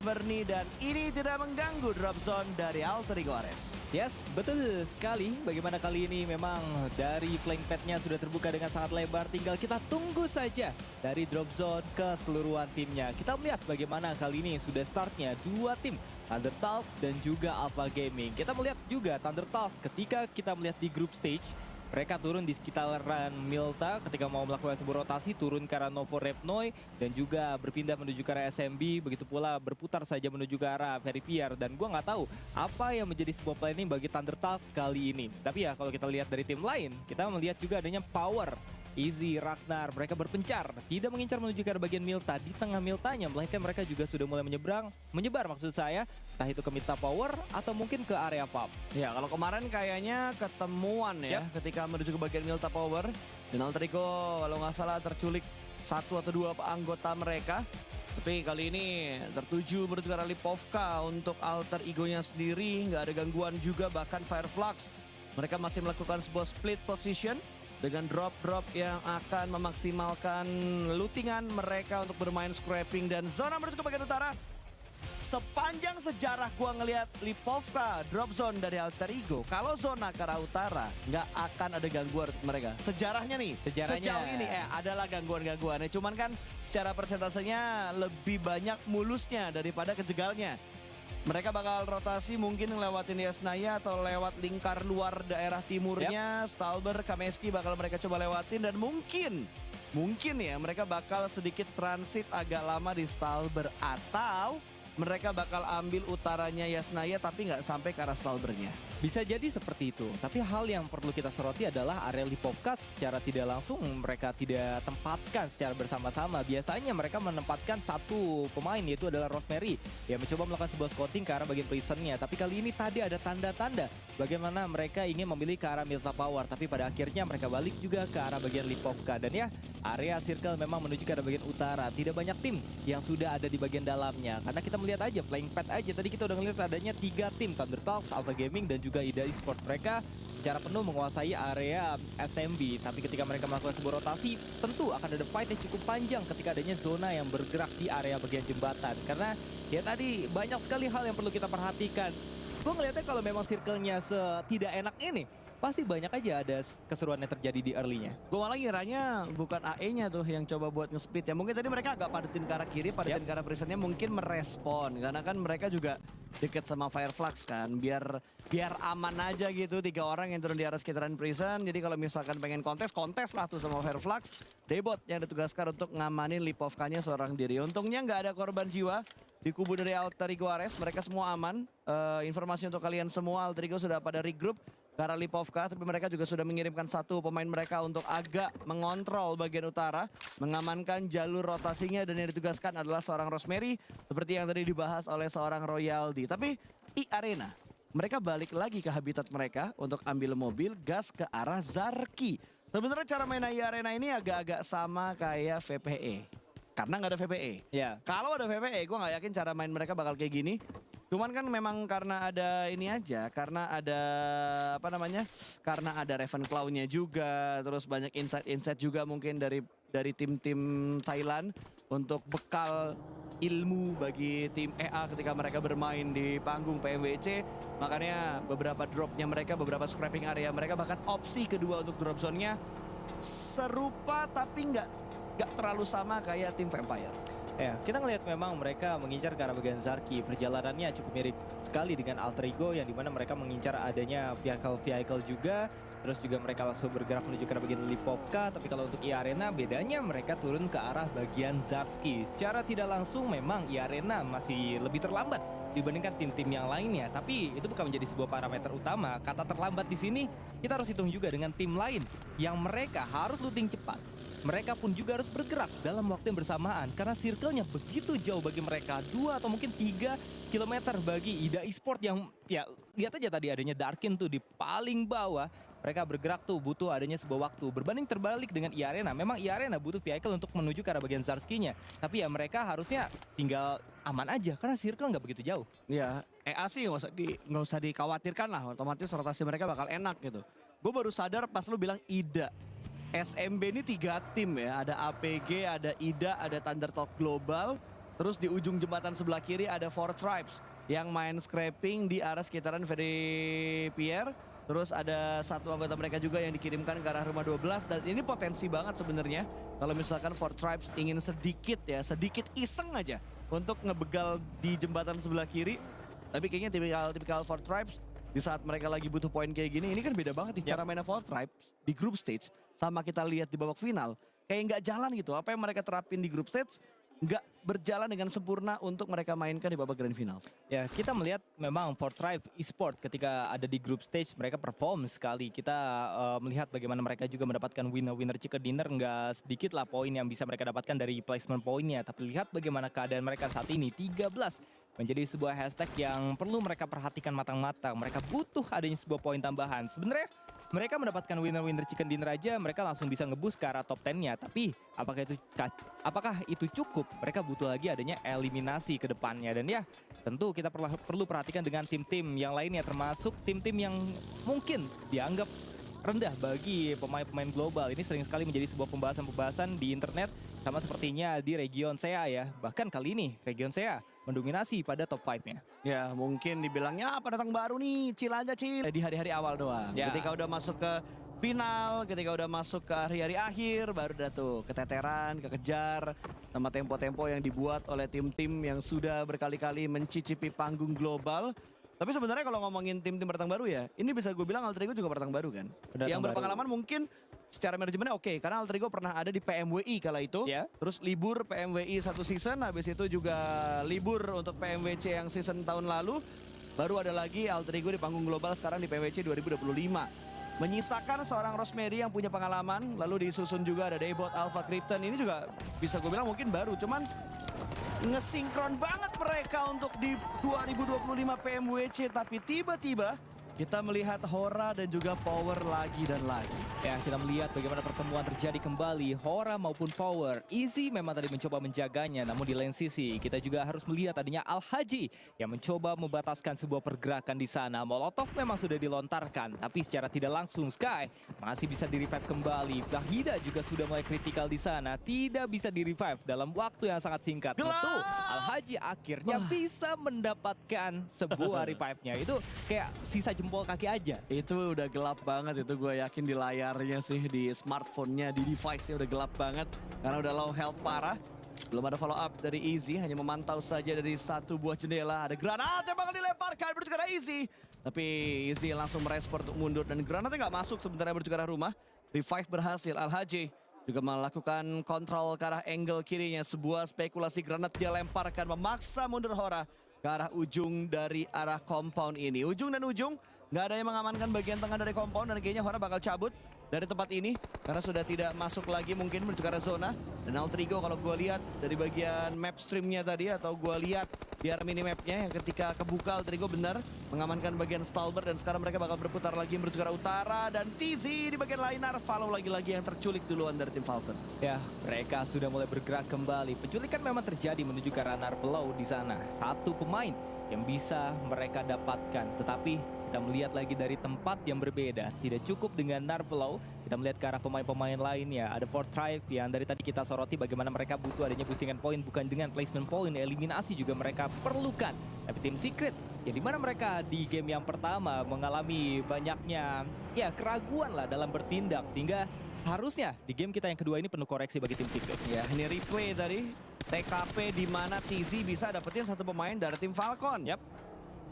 Verni dan ini tidak mengganggu drop zone dari Alter Ego Ares. Yes, betul sekali. Bagaimana kali ini memang dari flank padnya sudah terbuka dengan sangat lebar. Tinggal kita tunggu saja dari drop zone keseluruhan timnya. Kita melihat bagaimana kali ini sudah startnya dua tim. Thunder Talks dan juga Alpha Gaming. Kita melihat juga Thunder Talks ketika kita melihat di group stage. Mereka turun di sekitaran Milta ketika mau melakukan sebuah rotasi, turun ke arah Novo Repnoi dan juga berpindah menuju ke arah SMB, begitu pula berputar saja menuju ke arah Veripier. Dan gua nggak tahu apa yang menjadi sebuah planning bagi Thunder Talks kali ini. Tapi ya kalau kita lihat dari tim lain, kita melihat juga adanya Power, Easy, Ragnar, mereka berpencar, tidak mengincar menuju ke arah bagian Milta. Di tengah Miltanya, melainkan mereka juga sudah mulai menyebar maksud saya, entah itu ke Milta Power atau mungkin ke area farm. Ya, kalau kemarin kayaknya ketemuan ya ketika menuju ke bagian Milta Power. Dan Alter Ego kalau nggak salah terculik satu atau dua anggota mereka. Tapi kali ini tertuju menuju ke arah Lipovka untuk Alter Egonya sendiri. Nggak ada gangguan juga, bahkan Fireflux. Mereka masih melakukan sebuah split position dengan drop-drop yang akan memaksimalkan lootingan mereka untuk bermain scrapping dan zona menuju ke bagian utara. Sepanjang sejarah gua ngelihat Lipovka drop zone dari Alter Ego, kalau zona ke arah utara nggak akan ada gangguan mereka. Sejarahnya nih, sejauh ini adalah gangguan-gangguannya. Cuman kan secara persentasenya lebih banyak mulusnya daripada kejegalnya. Mereka bakal rotasi mungkin ngelewatin Yasnaya atau lewat lingkar luar daerah timurnya. Stalber, Kameski bakal mereka coba lewatin dan mungkin ya mereka bakal sedikit transit agak lama di Stalber atau mereka bakal ambil utaranya Yasnaya tapi nggak sampai ke arah Stalbernya. Bisa jadi seperti itu, tapi hal yang perlu kita soroti adalah area Lipovka secara tidak langsung mereka tidak tempatkan secara bersama-sama. Biasanya mereka menempatkan satu pemain yaitu adalah Rosemary yang mencoba melakukan sebuah scouting ke arah bagian prisonnya. Tapi kali ini tadi ada tanda-tanda bagaimana mereka ingin memilih ke arah Milta Power. Tapi pada akhirnya mereka balik juga ke arah bagian Lipovka. Dan ya, area circle memang menuju ke arah bagian utara. Tidak banyak tim yang sudah ada di bagian dalamnya. Karena kita melihat aja, flying pad aja. Tadi kita udah ngeliat adanya 3 tim, Thunder Talks, Alpha Gaming, dan juga Ida Esports. Mereka secara penuh menguasai area SMB. Tapi ketika mereka melakukan sebuah rotasi, tentu akan ada fight yang cukup panjang ketika adanya zona yang bergerak di area bagian jembatan. Karena ya tadi banyak sekali hal yang perlu kita perhatikan. Gue ngeliatnya kalau memang circle-nya tidak enak ini, pasti banyak aja ada keseruan yang terjadi di early-nya. Gue malah ngiranya bukan AE-nya tuh yang coba buat nge-split ya. Mungkin tadi mereka agak padetin ke arah kiri, padetin ke arah prisonnya mungkin merespon. Karena kan mereka juga deket sama Fireflux kan. Biar aman aja gitu, 3 orang yang turun di arah sekitaran prison. Jadi kalau misalkan pengen kontes lah tuh sama Fireflux. Debot yang ditugaskan untuk ngamanin Lipovkanya seorang diri. Untungnya nggak ada korban jiwa di kubu dari Alter Ego Ares. Mereka semua aman. Informasi untuk kalian semua, Alter Ego sudah pada regroup ke arah Lipovka, tapi mereka juga sudah mengirimkan satu pemain mereka untuk agak mengontrol bagian utara, mengamankan jalur rotasinya, dan yang ditugaskan adalah seorang Rosemary seperti yang tadi dibahas oleh seorang Royalty. Tapi Arena, mereka balik lagi ke habitat mereka untuk ambil mobil gas ke arah Zarki. Sebenarnya cara main Arena ini agak-agak sama kayak VPE. Karena nggak ada VPE. Ya. Kalau ada VPE, gue nggak yakin cara main mereka bakal kayak gini. Cuman kan memang karena ada ini aja, karena ada apa namanya? Karena ada Ravenclaw-nya juga, terus banyak insight juga mungkin dari tim-tim Thailand untuk bekal ilmu bagi tim EA ketika mereka bermain di panggung PMWC. Makanya beberapa dropnya mereka, beberapa scrapping area mereka, bahkan opsi kedua untuk drop zone-nya serupa tapi nggak terlalu sama kayak tim Vampire. Ya, kita ngelihat memang mereka mengincar ke arah bagian Zarki. Perjalanannya cukup mirip sekali dengan Alter Ego yang dimana mereka mengincar adanya vehicle juga. Terus juga mereka langsung bergerak menuju ke arah bagian Lipovka. Tapi kalau untuk Arena bedanya mereka turun ke arah bagian Zarski. Secara tidak langsung memang Arena masih lebih terlambat dibandingkan tim-tim yang lainnya. Tapi itu bukan menjadi sebuah parameter utama. Kata terlambat di sini kita harus hitung juga dengan tim lain yang mereka harus looting cepat. Mereka pun juga harus bergerak dalam waktu yang bersamaan karena circle-nya begitu jauh bagi mereka, 2 atau mungkin 3 kilometer bagi Ida Esports yang ya lihat aja tadi adanya Darkin tuh di paling bawah. Mereka bergerak tuh butuh adanya sebuah waktu. Berbanding terbalik dengan Arena, memang Arena butuh vehicle untuk menuju ke arah bagian Zarski-nya. Tapi ya mereka harusnya tinggal aman aja karena circle nggak begitu jauh. Ya, EA sih nggak usah dikhawatirkan lah, otomatis rotasi mereka bakal enak gitu. Gue baru sadar pas lu bilang Ida. SMB ini 3 tim ya, ada APG, ada IDA, ada Thunder Talk Global. Terus di ujung jembatan sebelah kiri ada Four Tribes yang main scrapping di arah sekitaran Ferry Pierre. Terus ada satu anggota mereka juga yang dikirimkan ke arah rumah 12. Dan ini potensi banget sebenarnya kalau misalkan Four Tribes ingin sedikit iseng aja untuk ngebegal di jembatan sebelah kiri. Tapi kayaknya tipikal Four Tribes di saat mereka lagi butuh poin kayak gini, ini kan beda banget nih cara mainnya Four Tribes di group stage sama kita lihat di babak final. Kayak nggak jalan gitu, apa yang mereka terapin di group stage nggak berjalan dengan sempurna untuk mereka mainkan di babak grand final. Ya, kita melihat memang Four Tribes Esport ketika ada di group stage mereka perform sekali. Kita melihat bagaimana mereka juga mendapatkan winner chicken dinner, nggak sedikit lah poin yang bisa mereka dapatkan dari placement poinnya. Tapi lihat bagaimana keadaan mereka saat ini, 13 menjadi sebuah hashtag yang perlu mereka perhatikan matang-matang. Mereka butuh adanya sebuah poin tambahan. Sebenarnya mereka mendapatkan winner chicken dinner aja, mereka langsung bisa ngebus ke arah top 10-nya. Tapi apakah itu cukup? Mereka butuh lagi adanya eliminasi ke depannya. Dan ya tentu kita perlu perhatikan dengan tim-tim yang lainnya, termasuk tim-tim yang mungkin dianggap rendah bagi pemain-pemain global. Ini sering sekali menjadi sebuah pembahasan-pembahasan di internet, sama sepertinya di region SEA ya. Bahkan kali ini region SEA mendominasi pada top 5-nya. Ya mungkin dibilangnya apa datang baru nih, chill aja chill. Di hari-hari awal doang. Ya. Ketika udah masuk ke final, ketika udah masuk ke hari-hari akhir, baru dah tuh keteteran, kekejar sama tempo-tempo yang dibuat oleh tim-tim yang sudah berkali-kali mencicipi panggung global. Tapi sebenarnya kalau ngomongin tim-tim bertang baru ya, ini bisa gue bilang Alter Ego juga bertang baru kan. Yang berpengalaman mungkin secara manajemennya oke, karena Alter Ego pernah ada di PMWI kala itu. Yeah. Terus libur PMWI 1 season, habis itu juga libur untuk PMWC yang season tahun lalu. Baru ada lagi Alter Ego di panggung global sekarang di PMWC 2025. Menyisakan seorang Rosemary yang punya pengalaman, lalu disusun juga ada Daybot, Alpha Krypton. Ini juga bisa gue bilang mungkin baru, cuman ngesinkron banget mereka untuk di 2025 PMWC. Tapi tiba-tiba kita melihat Hora dan juga Power lagi dan lagi. Ya, kita melihat bagaimana pertemuan terjadi kembali. Hora maupun Power. Easy memang tadi mencoba menjaganya, namun di lain sisi kita juga harus melihat adanya Al-Haji yang mencoba membataskan sebuah pergerakan di sana. Molotov memang sudah dilontarkan, tapi secara tidak langsung Sky masih bisa di-revive kembali. Zahida juga sudah mulai kritikal di sana, tidak bisa di-revive dalam waktu yang sangat singkat. Tentu Al-Haji akhirnya bisa mendapatkan sebuah revive-nya. Itu kayak sisa jempol kaki aja. Itu udah gelap banget, itu gue yakin di layarnya sih, di smartphone-nya, di device-nya udah gelap banget. Karena udah low health parah. Belum ada follow up dari Easy, hanya memantau saja dari satu buah jendela. Ada granat yang bakal dilemparkan, berarti ke arah Easy. Tapi Easy langsung merespon untuk mundur dan granatnya nggak masuk sebenarnya berarti ke arah rumah. Revive berhasil, Al-Haji juga melakukan kontrol ke arah angle kirinya. Sebuah spekulasi granat dia lemparkan, memaksa mundur Hora ke arah ujung dari arah compound ini. Ujung dan ujung, nggak ada yang mengamankan bagian tengah dari compound dan kayaknya Hora bakal cabut dari tempat ini karena sudah tidak masuk lagi mungkin menuju ke arah zona. Dan Alter Ego kalau gue lihat dari bagian map streamnya tadi atau gue lihat di arah minimapnya yang ketika kebuka Alter Ego benar mengamankan bagian Stalber dan sekarang mereka bakal berputar lagi menuju ke arah utara dan TZ di bagian lain follow lagi-lagi yang terculik duluan dari tim Falcon. Ya, mereka sudah mulai bergerak kembali. Penculikan memang terjadi menuju ke arah Narvelo di sana. Satu pemain yang bisa mereka dapatkan, tetapi kita melihat lagi dari tempat yang berbeda. Tidak cukup dengan Narvelo, kita melihat ke arah pemain-pemain lainnya. Ada Four Tribe yang dari tadi kita soroti bagaimana mereka butuh adanya boostingan poin, bukan dengan placement poin. Eliminasi juga mereka perlukan. Tapi tim Secret, ya dimana mereka di game yang pertama mengalami banyaknya ya keraguan lah dalam bertindak. Sehingga harusnya di game kita yang kedua ini penuh koreksi bagi tim Secret. Ya, ini replay tadi TKP di mana TZ bisa dapetin satu pemain dari tim Falcon. Yap.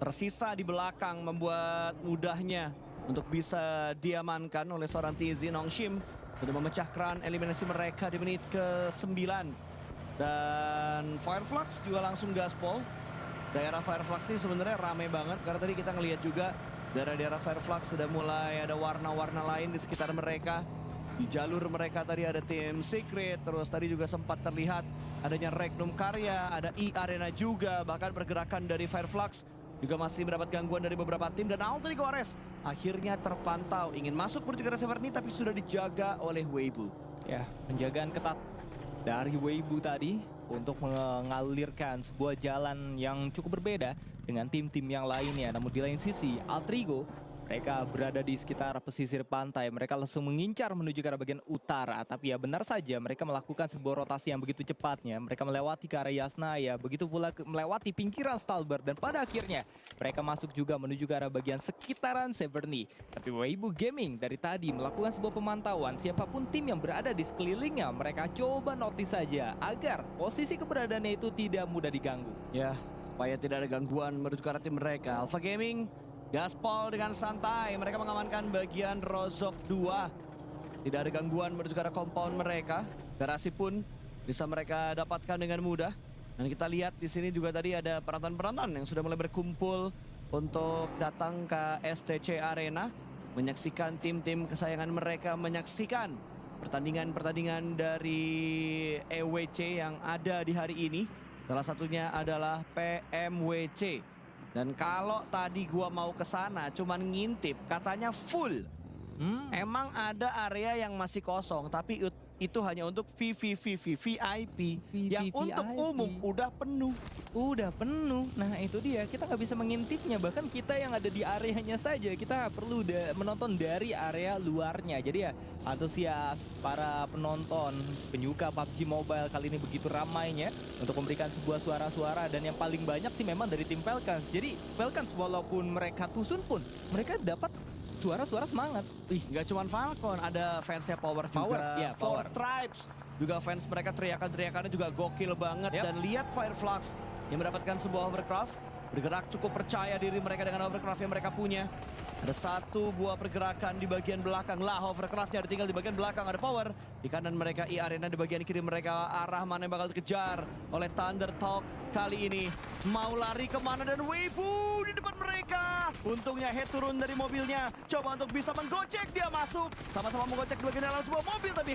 Tersisa di belakang membuat mudahnya untuk bisa diamankan oleh seorang TZ. Nongshim sudah memecah keran eliminasi mereka di menit ke-9. Dan Fireflux juga langsung gaspol. Daerah Fireflux ini sebenarnya ramai banget karena tadi kita ngelihat juga daerah-daerah Fireflux sudah mulai ada warna-warna lain di sekitar mereka. Di jalur mereka tadi ada tim Secret, terus tadi juga sempat terlihat adanya Regnum Karya, ada E-Arena juga, bahkan pergerakan dari Fireflux juga masih mendapat gangguan dari beberapa tim. Dan Alter Ego Ares akhirnya terpantau ingin masuk menuju ke receiver ini tapi sudah dijaga oleh Weibo. Ya, penjagaan ketat dari Weibo tadi untuk mengalirkan sebuah jalan yang cukup berbeda dengan tim-tim yang lainnya. Namun di lain sisi, Alter Ego Mereka berada di sekitar pesisir pantai. Mereka langsung mengincar menuju ke arah bagian utara. Tapi ya benar saja mereka melakukan sebuah rotasi yang begitu cepatnya. Mereka melewati ke arah Yasnaya. Begitu pula melewati pinggiran Stalbert. Dan pada akhirnya mereka masuk juga menuju ke arah bagian sekitaran Severny. Tapi Weibo Gaming dari tadi melakukan sebuah pemantauan. Siapapun tim yang berada di sekelilingnya, mereka coba notice saja agar posisi keberadaannya itu tidak mudah diganggu. Ya, supaya tidak ada gangguan menuju ke arah tim mereka. Alpha Gaming gaspol dengan santai. Mereka mengamankan bagian Rozok 2. Tidak ada gangguan menuju ke arah compound mereka. Garasi pun bisa mereka dapatkan dengan mudah. Dan kita lihat di sini juga tadi ada penonton-penonton yang sudah mulai berkumpul untuk datang ke STC Arena, menyaksikan tim-tim kesayangan mereka, menyaksikan pertandingan-pertandingan dari EWC yang ada di hari ini. Salah satunya adalah PMWC. Dan kalau tadi gua mau ke sana cuman ngintip katanya full. Emang ada area yang masih kosong tapi itu hanya untuk VIP. Yang untuk umum udah penuh. Udah penuh. Nah itu dia, kita nggak bisa mengintipnya. Bahkan kita yang ada di areanya saja, kita perlu menonton dari area luarnya. Jadi ya antusias para penonton, penyuka PUBG Mobile kali ini begitu ramainya untuk memberikan sebuah suara-suara. Dan yang paling banyak sih memang dari tim Falcons. Jadi Falcons walaupun mereka tusun pun, mereka dapat suara-suara semangat. Ih, nggak cuma Falcon, ada fansnya Power juga. Ya, Four Power. Tribes juga fans mereka teriakan-teriakannya juga gokil banget. Yep. Dan lihat Fireflux yang mendapatkan sebuah hovercraft, bergerak cukup percaya diri mereka dengan hovercraft yang mereka punya. Ada satu buah pergerakan di bagian belakang lah, hovercraftnya ditinggal di bagian belakang, ada Power. Di kanan mereka Arena, di bagian kiri mereka arah mana yang bakal dikejar oleh Thunder Talk kali ini. Mau lari kemana dan Weibo di depan mereka. Untungnya head turun dari mobilnya, coba untuk bisa menggocek, dia masuk. Sama-sama menggocek di bagian dalam sebuah mobil, tapi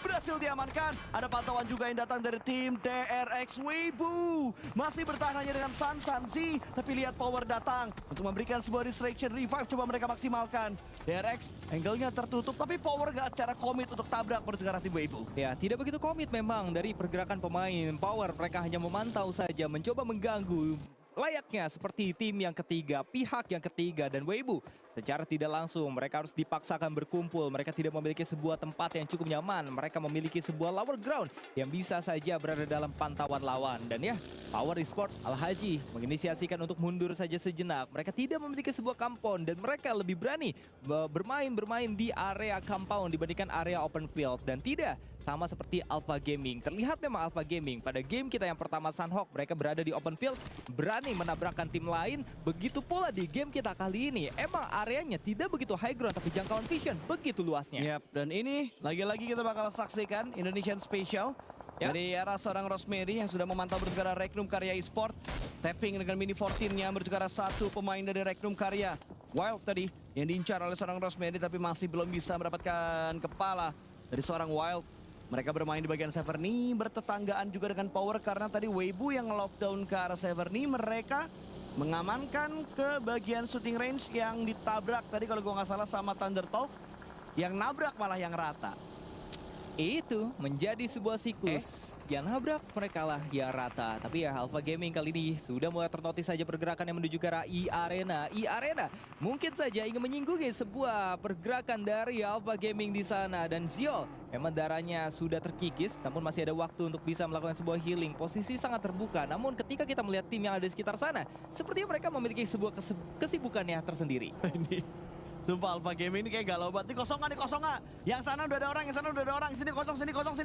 berhasil diamankan. Ada pantauan juga yang datang dari tim TRX. Weibo masih bertahan hanya dengan Sanzi, tapi lihat Power datang untuk memberikan sebuah distraction revive, coba mereka maksimalkan. TRX angle-nya tertutup, tapi Power gak secara komit untuk tabrak menuju ke arah tim Weibo. Ya, tidak begitu komit memang dari pergerakan pemain. Power mereka hanya memantau saja, mencoba mengganggu. Layaknya seperti tim yang ketiga, pihak yang ketiga, dan Weibo secara tidak langsung mereka harus dipaksakan berkumpul. Mereka tidak memiliki sebuah tempat yang cukup nyaman. Mereka memiliki sebuah lower ground yang bisa saja berada dalam pantauan lawan. Dan ya, Power Esport Al-Haji menginisiasikan untuk mundur saja sejenak. Mereka tidak memiliki sebuah compound dan mereka lebih berani bermain di area compound dibandingkan area open field. Dan tidak sama seperti Alpha Gaming. Terlihat memang Alpha Gaming pada game kita yang pertama Sunhawk, mereka berada di open field, berani menabrakkan tim lain. Begitu pula di game kita kali ini, emang areanya tidak begitu high ground tapi jangkauan vision begitu luasnya. Yap, dan ini lagi-lagi kita bakal saksikan Indonesian Special dari arah seorang Rosemary yang sudah memantau menuju ke arah Regnum Karya Esport. Tapping dengan mini 14-nya menuju ke arah satu pemain dari Regnum Karya. Wild tadi yang diincar oleh seorang Rosemary tapi masih belum bisa mendapatkan kepala dari seorang Wild. Mereka bermain di bagian Severny, bertetanggaan juga dengan Power karena tadi Weibo yang lockdown ke arah Severny. Mereka mengamankan ke bagian shooting range yang ditabrak tadi kalau gue nggak salah sama Thunder Talk. Yang nabrak malah yang rata. Itu menjadi sebuah siklus. Yang nabrak mereka lah yang rata. Tapi ya Alpha Gaming kali ini sudah mulai ternotis saja pergerakan yang menuju ke arah Arena. Arena mungkin saja ingin menyinggungi sebuah pergerakan dari Alpha Gaming di sana. Dan Ziol memang darahnya sudah terkikis, namun masih ada waktu untuk bisa melakukan sebuah healing. Posisi sangat terbuka, namun ketika kita melihat tim yang ada di sekitar sana, sepertinya mereka memiliki sebuah kesibukannya tersendiri. Ini sumpah Alpha Gaming ini kayak galau banget. Ini kosong. Yang sana udah ada orang, yang sana udah ada orang. Sini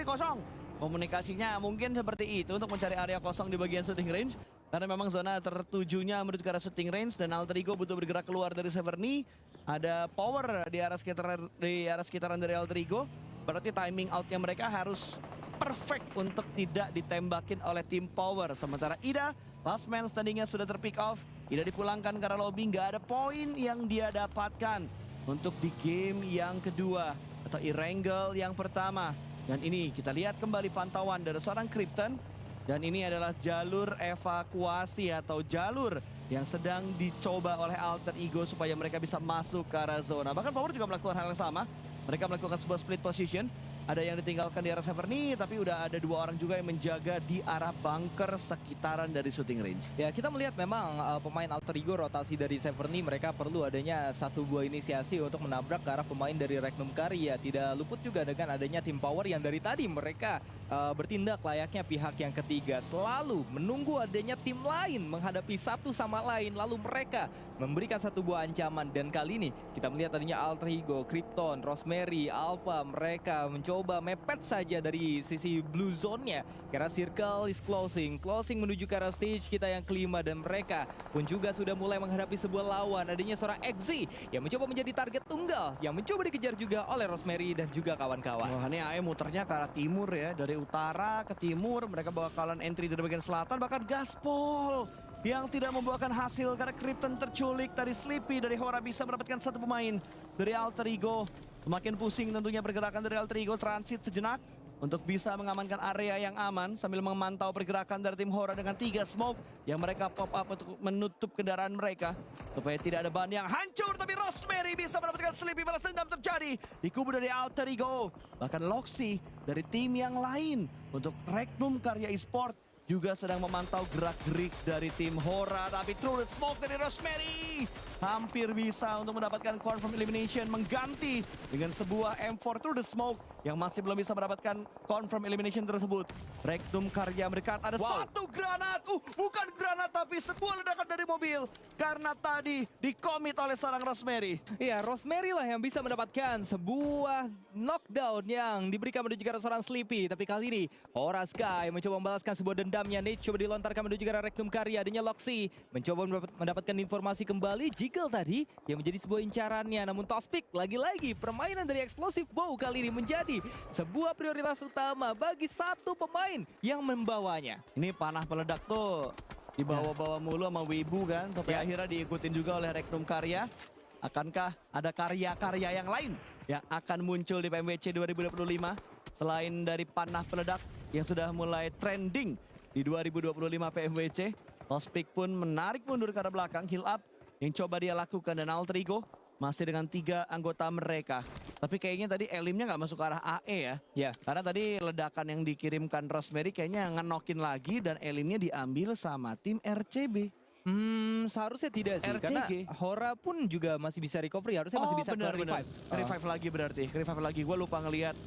kosong. Komunikasinya mungkin seperti itu untuk mencari area kosong di bagian shooting range. Karena memang zona tertujunya menuju ke arah shooting range dan Alter Ego butuh bergerak keluar dari Severny. Ada Power di arah sekitaran dari Alter Ego. Berarti timing outnya mereka harus perfect untuk tidak ditembakin oleh tim Power. Sementara Ida, last man standingnya sudah terpick off. Ida dipulangkan karena lobby, nggak ada poin yang dia dapatkan untuk di game yang kedua atau Irangel yang pertama. Dan ini kita lihat kembali pantauan dari seorang Krypton. Dan ini adalah jalur evakuasi atau jalur yang sedang dicoba oleh Alter Ego supaya mereka bisa masuk ke arah zona. Bahkan Power juga melakukan hal yang sama. Mereka melakukan sebuah split position. ada yang ditinggalkan di arah Severny, tapi udah ada 2 orang juga yang menjaga di arah bunker sekitaran dari shooting range. Ya, kita melihat memang pemain alter ego rotasi dari Severny, mereka perlu adanya 1 buah inisiasi untuk menabrak ke arah pemain dari Regnum Karya. Tidak luput juga dengan adanya tim power yang dari tadi mereka bertindak layaknya pihak yang ketiga, selalu menunggu adanya tim lain menghadapi satu sama lain, lalu mereka memberikan 1 buah ancaman. Dan kali ini kita melihat adanya alter ego, Krypton, Rosemary, Alpha, mereka mencoba mepet saja dari sisi blue zone-nya karena circle is closing menuju ke arah stage kita yang kelima, dan mereka pun juga sudah mulai menghadapi sebuah lawan adanya seorang Exi yang mencoba menjadi target tunggal yang mencoba dikejar juga oleh Rosemary dan juga kawan-kawan. Wah, ini AE muternya ke arah timur ya, dari utara ke timur. Mereka bakalan entry dari bagian selatan, bahkan gaspol yang tidak membuahkan hasil karena Krypton terculik dari Sleepy. Dari Hora bisa mendapatkan 1 pemain dari alter ego. Semakin pusing tentunya pergerakan dari alter ego, transit sejenak untuk bisa mengamankan area yang aman sambil memantau pergerakan dari tim Hora dengan 3 smoke yang mereka pop up untuk menutup kendaraan mereka supaya tidak ada ban yang hancur. Tapi Rosemary bisa mendapatkan Sleepy, balas dendam terjadi di kubu dari alter ego. Bahkan Loxy dari tim yang lain untuk Regnum Karya Esport juga sedang memantau gerak-gerik dari tim Hora. Tapi through the smoke dari Rosemary hampir bisa untuk mendapatkan confirm elimination, mengganti dengan sebuah M4 through the smoke yang masih belum bisa mendapatkan confirm elimination tersebut. Regnum Karya mendekat, ada 1 granat, bukan granat tapi sebuah ledakan dari mobil karena tadi dikomit oleh seorang Rosemary. Iya, Rosemary lah yang bisa mendapatkan sebuah knockdown yang diberikan menuju ke arah seorang Sleepy. Tapi kali ini Hora Sky mencoba membalaskan sebuah dendamnya. Nate coba dilontarkan menuju ke arah Regnum Karya. Adanya Loxy mencoba mendapatkan informasi kembali. Jiggle tadi yang menjadi sebuah incarannya. Namun Tospic lagi-lagi permainan dari Explosive Bow kali ini menjadi sebuah prioritas utama bagi 1 pemain yang membawanya. Ini panah peledak tuh dibawa-bawa mulu sama Wibu kan, sampai akhirnya diikutin juga oleh Regnum Karya. Akankah ada karya-karya yang lain yang akan muncul di PMWC 2025 selain dari panah peledak yang sudah mulai trending di 2025 PMWC? Tospic pun menarik mundur ke arah belakang, heal up yang coba dia lakukan, dan alter ego masih dengan 3 anggota mereka. Tapi kayaknya tadi elimnya nggak masuk ke arah AE ya. Ya. Karena tadi ledakan yang dikirimkan Rosemary kayaknya ngenokin lagi dan elimnya diambil sama tim RCB. Seharusnya tidak sih, RCG. karena Hora pun juga masih bisa recovery, harusnya masih bisa benar, ke revive. Revive lagi berarti, revive lagi. Gue lupa ngelihat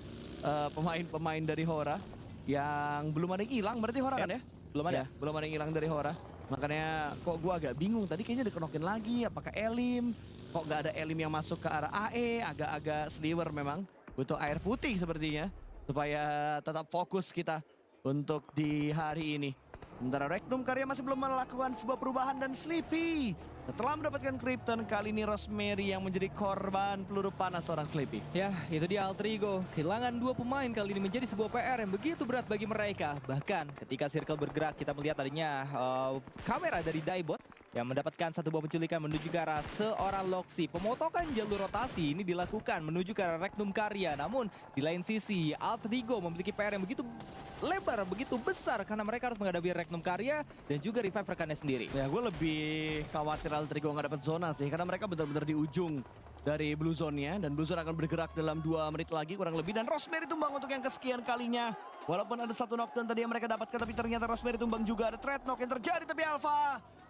pemain-pemain dari Hora yang belum ada yang hilang, berarti Hora kan ya? Belum ada. Ya, belum ada yang hilang dari Hora. Makanya kok gue agak bingung, tadi kayaknya dikenokin lagi, apakah elim? Kok nggak ada elim yang masuk ke arah AE, agak-agak sliver memang. Butuh air putih sepertinya, supaya tetap fokus kita untuk di hari ini. Sementara Regnum Karya masih belum melakukan sebuah perubahan, dan Sleepy setelah mendapatkan Krypton, kali ini Rosemary yang menjadi korban peluru panas seorang Sleepy. Ya, itu dia alter ego. Kehilangan 2 pemain kali ini menjadi sebuah PR yang begitu berat bagi mereka. Bahkan ketika circle bergerak, kita melihat adanya kamera dari Daibot yang mendapatkan 1 buah penculikan menuju ke arah seorang Loxy. Pemotokan jalur rotasi ini dilakukan menuju ke arah Regnum Karya. Namun di lain sisi, alter ego memiliki PR yang begitu lebar, begitu besar karena mereka harus menghadapi Regnum Karya dan juga revive rekannya sendiri. Ya, gue lebih khawatir alter ego nggak dapat zona sih, karena mereka benar-benar di ujung dari blue zone-nya, dan blue zone akan bergerak dalam 2 menit lagi kurang lebih, dan Rosemary tumbang untuk yang kesekian kalinya. Walaupun ada 1 knockdown tadi yang mereka dapatkan, tapi ternyata Rosemary tumbang juga. Ada threat knock yang terjadi, tapi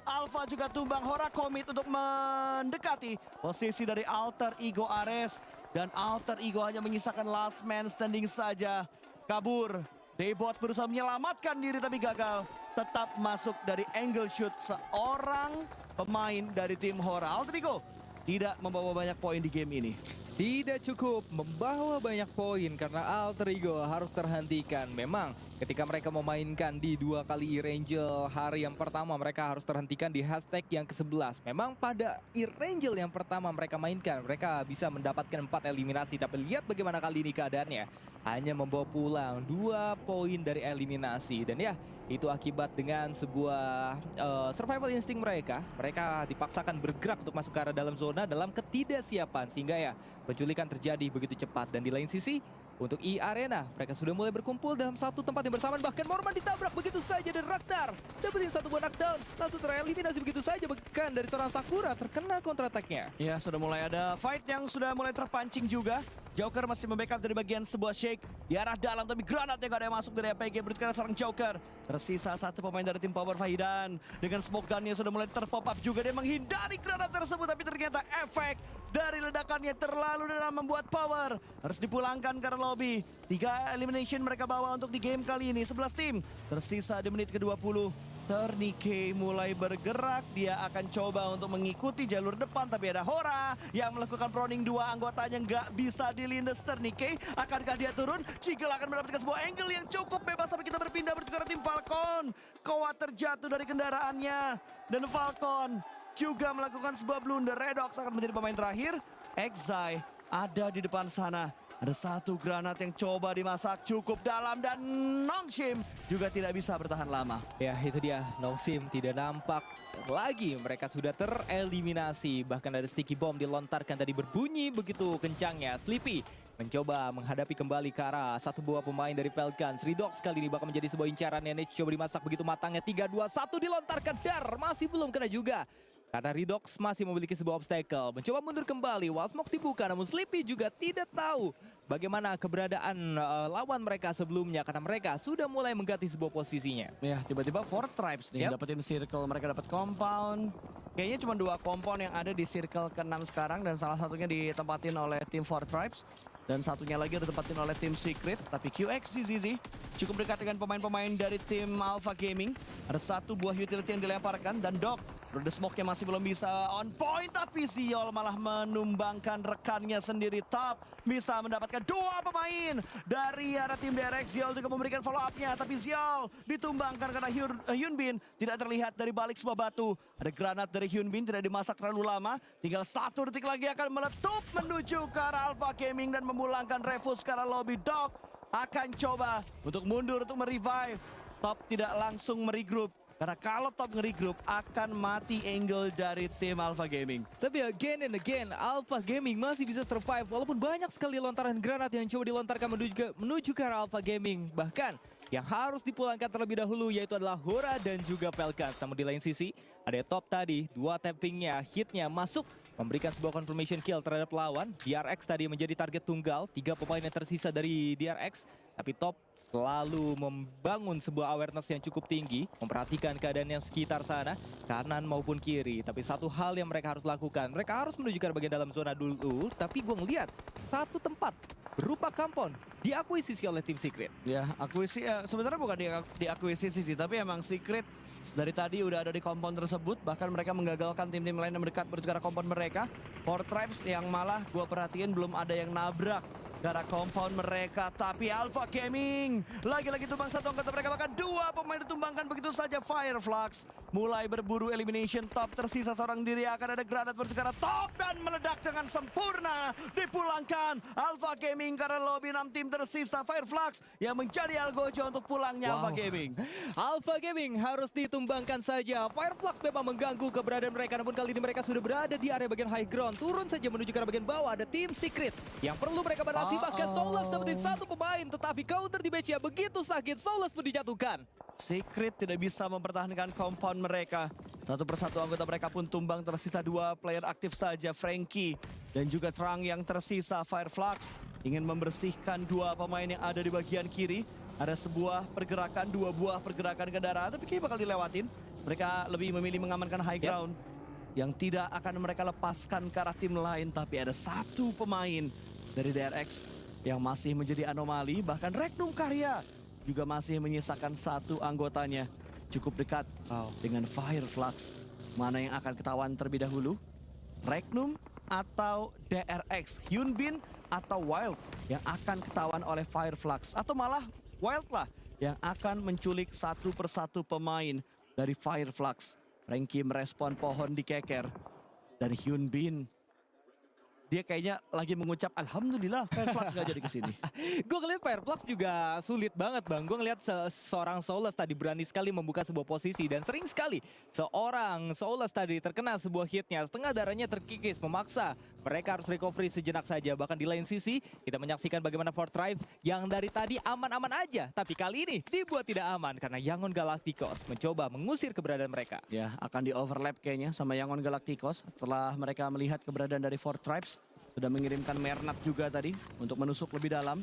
Alpha juga tumbang. Hora komit untuk mendekati posisi dari alter ego Ares, dan alter ego hanya menyisakan last man standing saja. Kabur. Daybot berusaha menyelamatkan diri tapi gagal. Tetap masuk dari angle shoot seorang pemain dari tim Hora. Alter ego tidak membawa banyak poin di game ini. Tidak cukup membawa banyak poin karena alter ego harus terhentikan. Memang ketika mereka memainkan di 2 kali E-Rangel hari yang pertama, mereka harus terhentikan di hashtag yang ke-11. Memang pada E-Rangel yang pertama mereka mainkan, mereka bisa mendapatkan 4 eliminasi. Tapi lihat bagaimana kali ini keadaannya. Hanya membawa pulang 2 poin dari eliminasi. Dan ya, itu akibat dengan sebuah survival instinct mereka. Mereka dipaksakan bergerak untuk masuk ke arah dalam zona dalam ketidaksiapan. Sehingga ya, penculikan terjadi begitu cepat. Dan di lain sisi, untuk E-Arena, mereka sudah mulai berkumpul dalam satu tempat yang bersamaan. Bahkan Morman ditabrak begitu saja dan Ragnar dapetin 1 buah knockdown. Langsung tereliminasi begitu saja. Bahkan dari seorang Sakura terkena counter attack-nya. Ya, sudah mulai ada fight yang sudah mulai terpancing juga Joker masih membackup dari bagian sebuah shake di arah dalam, tapi granat yang gak ada yang masuk dari APG berarti seorang Joker. Tersisa satu pemain dari tim Power Fahidan. Dengan smoke gunnya sudah mulai terpop up juga, dia menghindari granat tersebut, tapi ternyata efek dari ledakannya terlalu dalam membuat Power harus dipulangkan karena lobby. 3 elimination mereka bawa untuk di game kali ini. 11 tim tersisa di menit ke-20. Ternike mulai bergerak, dia akan coba untuk mengikuti jalur depan, tapi ada Hora yang melakukan proning 2 anggotanya nggak bisa dilindas. Ternike, akankah dia turun? Jigel akan mendapatkan sebuah angle yang cukup bebas, tapi kita berpindah bertukar tim Falcon. Koa terjatuh dari kendaraannya, dan Falcon juga melakukan sebuah blunder. Redox akan menjadi pemain terakhir. Exai ada di depan sana. Ada satu granat yang coba dimasak cukup dalam, dan Nongshim juga tidak bisa bertahan lama. Ya itu dia, Nongshim tidak nampak lagi, mereka sudah tereliminasi. Bahkan ada sticky bomb dilontarkan tadi berbunyi begitu kencangnya. Sleepy mencoba menghadapi kembali ke arah satu buah pemain dari Falcons. Redox kali ini bakal menjadi sebuah incaran yang coba dimasak begitu matangnya. 3-2-1 dilontarkan, dar masih belum kena juga. Karena Redox masih memiliki sebuah obstacle. Mencoba mundur kembali, wall smoke dibuka, namun Sleepy juga tidak tahu bagaimana keberadaan lawan mereka sebelumnya. Karena mereka sudah mulai mengganti sebuah posisinya. Ya, tiba-tiba Four Tribes nih dapetin circle, mereka dapat compound. Kayaknya cuma 2 compound yang ada di circle ke-6 sekarang, dan salah satunya ditempatin oleh tim Four Tribes. Dan satunya lagi ditempatin oleh tim Secret. Tapi QXZZ cukup dekat dengan pemain-pemain dari tim Alpha Gaming. Ada satu buah utility yang dilemparkan, dan Doc Rode Smoke-nya masih belum bisa on point, tapi Ziol malah menumbangkan rekannya sendiri. Top bisa mendapatkan 2 pemain dari arah tim DRX. Ziol juga memberikan follow up-nya, tapi Ziol ditumbangkan karena Hyunbin tidak terlihat dari balik sebuah batu. Ada granat dari Hyunbin, tidak dimasak terlalu lama. Tinggal 1 detik lagi akan meletup menuju ke arah Alpha Gaming dan memulangkan Refus ke arah lobby. Doc akan coba untuk mundur untuk merevive. Top tidak langsung meregroup, karena kalau Top nge-regroup akan mati angle dari tim Alpha Gaming. Tapi again and again, Alpha Gaming masih bisa survive walaupun banyak sekali lontaran granat yang coba dilontarkan menuju ke arah Alpha Gaming. Bahkan yang harus dipulangkan terlebih dahulu yaitu adalah Hora dan juga Falcons. Namun di lain sisi, ada Top tadi, 2 tappingnya, hitnya masuk, memberikan sebuah confirmation kill terhadap lawan. DRX tadi menjadi target tunggal, 3 pemain yang tersisa dari DRX. Tapi Top selalu membangun sebuah awareness yang cukup tinggi, memperhatikan keadaan yang sekitar sana, kanan maupun kiri. Tapi satu hal yang mereka harus lakukan, mereka harus menuju ke bagian dalam zona dulu. Tapi gue ngeliat satu tempat berupa compound diakuisisi oleh tim Secret. Ya, akuisisi sebenarnya bukan diakuisisi sih, tapi emang Secret dari tadi udah ada di compound tersebut. Bahkan mereka menggagalkan tim-tim lain yang mendekat menuju ke arah compound mereka. Four Tribes yang malah gue perhatiin belum ada yang nabrak ke arah compound mereka. Tapi Alpha Gaming lagi-lagi tumbang satu anggota mereka, bahkan 2 pemain ditumbangkan begitu saja. Fireflux mulai berburu elimination. Top tersisa seorang diri, akan ada granat menuju ke arah Top dan meledak dengan sempurna. Dipulangkan Alpha Gaming karena lobby 6 tim tersisa. Fireflux yang menjadi algojo untuk pulangnya Alpha Gaming. Alpha Gaming harus ditumbangkan saja. Fireflux memang mengganggu keberadaan mereka, namun kali ini mereka sudah berada di area bagian high ground. Turun saja menuju ke arah bagian bawah, ada tim Secret yang perlu mereka batasi. Bahkan Soulless dapetin 1 pemain, tetapi counter di match-nya begitu sakit. Soulless pun dijatuhkan. Secret tidak bisa mempertahankan compound mereka. Satu persatu anggota mereka pun tumbang, tersisa 2 player aktif saja. Frankie dan juga Trang yang tersisa. Fireflux ingin membersihkan 2 pemain yang ada di bagian kiri. Ada sebuah pergerakan, 2 buah pergerakan kendaraan, tapi kayaknya bakal dilewatin. Mereka lebih memilih mengamankan high ground yang tidak akan mereka lepaskan ke arah tim lain. Tapi ada 1 pemain dari DRX yang masih menjadi anomali. Bahkan Regnum Karya juga masih menyisakan 1 anggotanya. Cukup dekat dengan Fireflux. Mana yang akan ketahuan terlebih dahulu? Regnum atau DRX? Hyunbin atau Wild yang akan ketahuan oleh Fireflux? Atau malah Wild lah yang akan menculik 1 persatu pemain dari Fireflux? Frankie merespon pohon dikeker. Dan Hyunbin, dia kayaknya lagi mengucap alhamdulillah Fireflux gak jadi kesini. Gue ngeliat Fireflux juga sulit banget bang. Gue ngeliat seorang Soulless tadi berani sekali membuka sebuah posisi. Dan sering sekali seorang Soulless tadi terkena sebuah hitnya. Setengah darahnya terkikis, memaksa mereka harus recovery sejenak saja. Bahkan di lain sisi kita menyaksikan bagaimana Four Tribes yang dari tadi aman-aman aja. Tapi kali ini dibuat tidak aman karena Yangon Galacticos mencoba mengusir keberadaan mereka. Ya, akan di overlap kayaknya sama Yangon Galacticos setelah mereka melihat keberadaan dari Four Tribes. sudah mengirimkan Mernat juga tadi untuk menusuk lebih dalam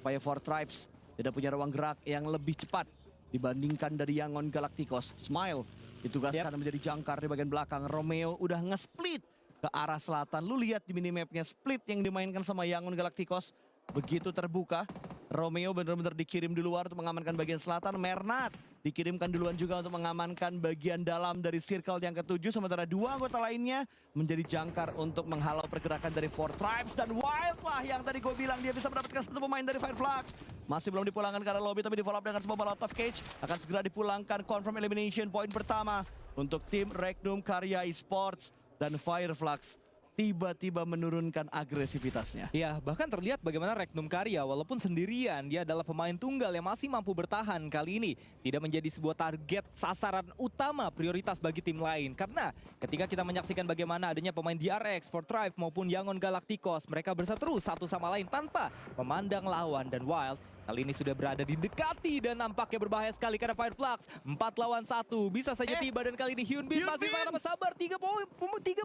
supaya Four Tribes tidak punya ruang gerak yang lebih cepat dibandingkan dari Yangon Galacticos. Smile ditugaskan menjadi jangkar di bagian belakang. Romeo udah nge-split ke arah selatan. Lu lihat di minimapnya split yang dimainkan sama Yangon Galacticos begitu terbuka. Romeo benar-benar dikirim di luar untuk mengamankan bagian selatan. Mernat dikirimkan duluan juga untuk mengamankan bagian dalam dari circle yang ketujuh. Sementara dua anggota lainnya menjadi jangkar untuk menghalau pergerakan dari Four Tribes. Dan Wild lah yang tadi gue bilang dia bisa mendapatkan satu pemain dari Fireflux. Masih belum dipulangkan ke arah lobby tapi di follow up dengan sebuah ball out of cage. Akan segera dipulangkan confirm elimination point pertama untuk tim Regnum Karya Esports. Dan Fireflux tiba-tiba menurunkan agresivitasnya. Ya, bahkan terlihat bagaimana Regnum Karya walaupun sendirian dia adalah pemain tunggal yang masih mampu bertahan kali ini. Tidak menjadi sebuah target sasaran utama prioritas bagi tim lain. Karena ketika kita menyaksikan bagaimana adanya pemain DRX, Four Tribe maupun Yangon Galacticos, mereka berseteru satu sama lain tanpa memandang lawan. Dan Wild kali ini sudah berada di dekati dan nampaknya berbahaya sekali karena Fireflux 4 lawan 1 bisa saja tiba dan kali ini Hyunbin masih sangat sabar. 3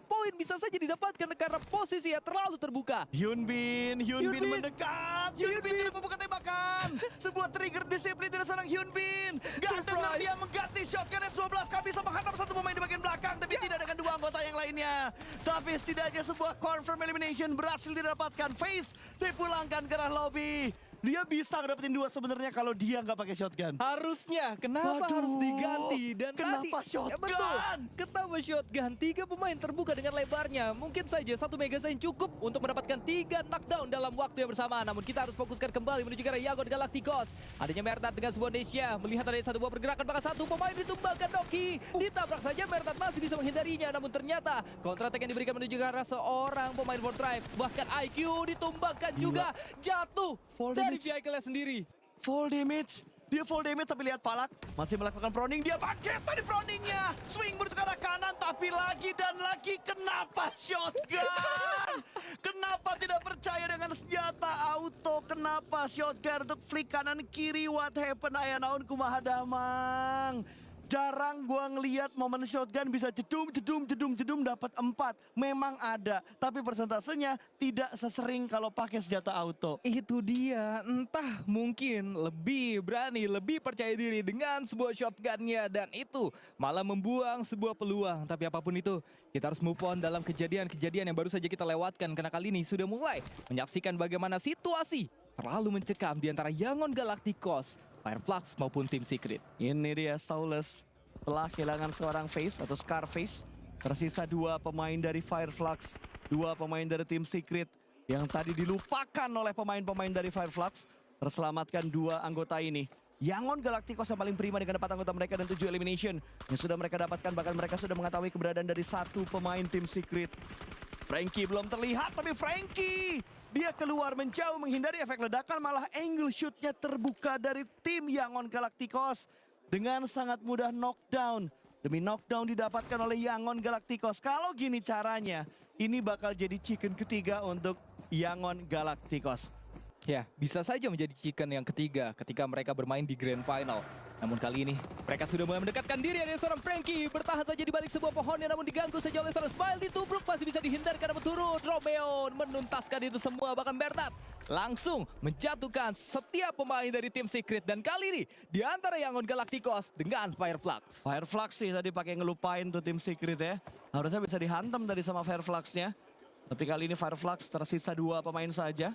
poin bisa saja didapatkan karena posisi yang terlalu terbuka. Hyunbin mendekat. Hyunbin tidak membuka tembakan. Sebuah trigger disiplin dari seorang Hyunbin. Gak dengar dia mengganti shotgun S12. Kami bisa menghantam satu pemain di bagian belakang tapi tidak dengan dua anggota yang lainnya. Tapi setidaknya sebuah confirm elimination berhasil didapatkan. Face dipulangkan ke arah lobby. Dia bisa ngedapetin dua sebenarnya kalau dia nggak pakai shotgun. Harusnya, kenapa harus diganti? Dan kenapa tadi, shotgun? Betul, kenapa shotgun? 3 pemain terbuka dengan lebarnya. Mungkin saja satu magazine cukup untuk mendapatkan 3 knockdown dalam waktu yang bersamaan. Namun kita harus fokuskan kembali menuju ke arah Yangon Galacticos. Adanya Mernat dengan sebuah niche-nya. Melihat ada satu buah pergerakan, maka satu pemain ditumbangkan Doki. Ditabrak saja, Mernat masih bisa menghindarinya. Namun ternyata counter-attack yang diberikan menuju ke arah seorang pemain Four Tribe. Bahkan IQ ditumbangkan juga. Jatuh dari vehicle-nya sendiri. Full damage. Dia full damage tapi lihat Palak masih melakukan proning. Dia bangkit tadi proningnya. Swing menuju ke arah kanan tapi lagi dan lagi. Kenapa shotgun? Kenapa tidak percaya dengan senjata auto? Kenapa shotgun untuk flick kanan kiri? What happened aya naon kumaha damang? Jarang gua ngeliat momen shotgun bisa jedum dapat 4. Memang ada, tapi persentasenya tidak sesering kalau pakai senjata auto. Itu dia, entah mungkin lebih berani, lebih percaya diri dengan sebuah shotgunnya. Dan itu malah membuang sebuah peluang. Tapi apapun itu, kita harus move on dalam kejadian-kejadian yang baru saja kita lewatkan. Karena kali ini sudah mulai menyaksikan bagaimana situasi terlalu mencekam di antara Yangon Galacticos, Fireflux maupun tim Secret. Ini dia Saulus. Setelah kehilangan seorang face atau Scarface, tersisa 2 pemain dari Fireflux, 2 pemain dari tim Secret yang tadi dilupakan oleh pemain-pemain dari Fireflux. Terselamatkan 2 anggota ini. Yangon Galacticos yang paling prima dengan 4 anggota mereka dan 7 elimination yang sudah mereka dapatkan. Bahkan mereka sudah mengetahui keberadaan dari 1 pemain tim Secret. Frankie belum terlihat, tapi Frankie dia keluar menjauh menghindari efek ledakan. Malah angle shootnya terbuka dari tim Yangon Galacticos. Dengan sangat mudah knockdown. Demi knockdown didapatkan oleh Yangon Galacticos. Kalau gini caranya, ini bakal jadi chicken ketiga untuk Yangon Galacticos. Ya, bisa saja menjadi chicken yang ketiga ketika mereka bermain di Grand Final. Namun kali ini, mereka sudah mulai mendekatkan diri dari seorang Frankie. Bertahan saja di balik sebuah pohonnya, namun diganggu saja oleh seorang Smile. Ditubruk, masih bisa dihindarkan, namun turun. Romeo menuntaskan itu semua, bahkan Bernat langsung menjatuhkan setiap pemain dari tim Secret. Dan kali ini, di antara Yangon Galacticos dengan Fireflux. Fireflux sih tadi pakai ngelupain tuh tim Secret ya. Harusnya bisa dihantam tadi sama Firefluxnya. Tapi kali ini Fireflux tersisa 2 pemain saja.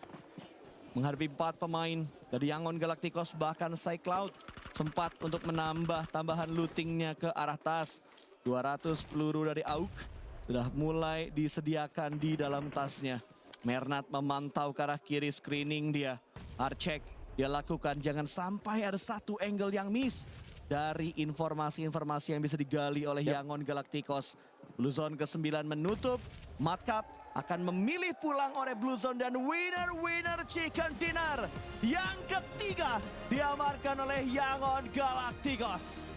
Menghadapi 4 pemain dari Yangon Galacticos, bahkan Cycloud sempat untuk menambah tambahan lootingnya ke arah tas. 200 peluru dari AUK sudah mulai disediakan di dalam tasnya. Mernat memantau ke arah kiri, screening dia. Archeck dia lakukan, jangan sampai ada satu angle yang miss dari informasi-informasi yang bisa digali oleh Yangon Galacticos. Blue Zone ke-9 menutup. Madcap akan memilih pulang oleh Blue Zone dan winner chicken dinner yang ketiga diamarkan oleh Yangon Galacticos.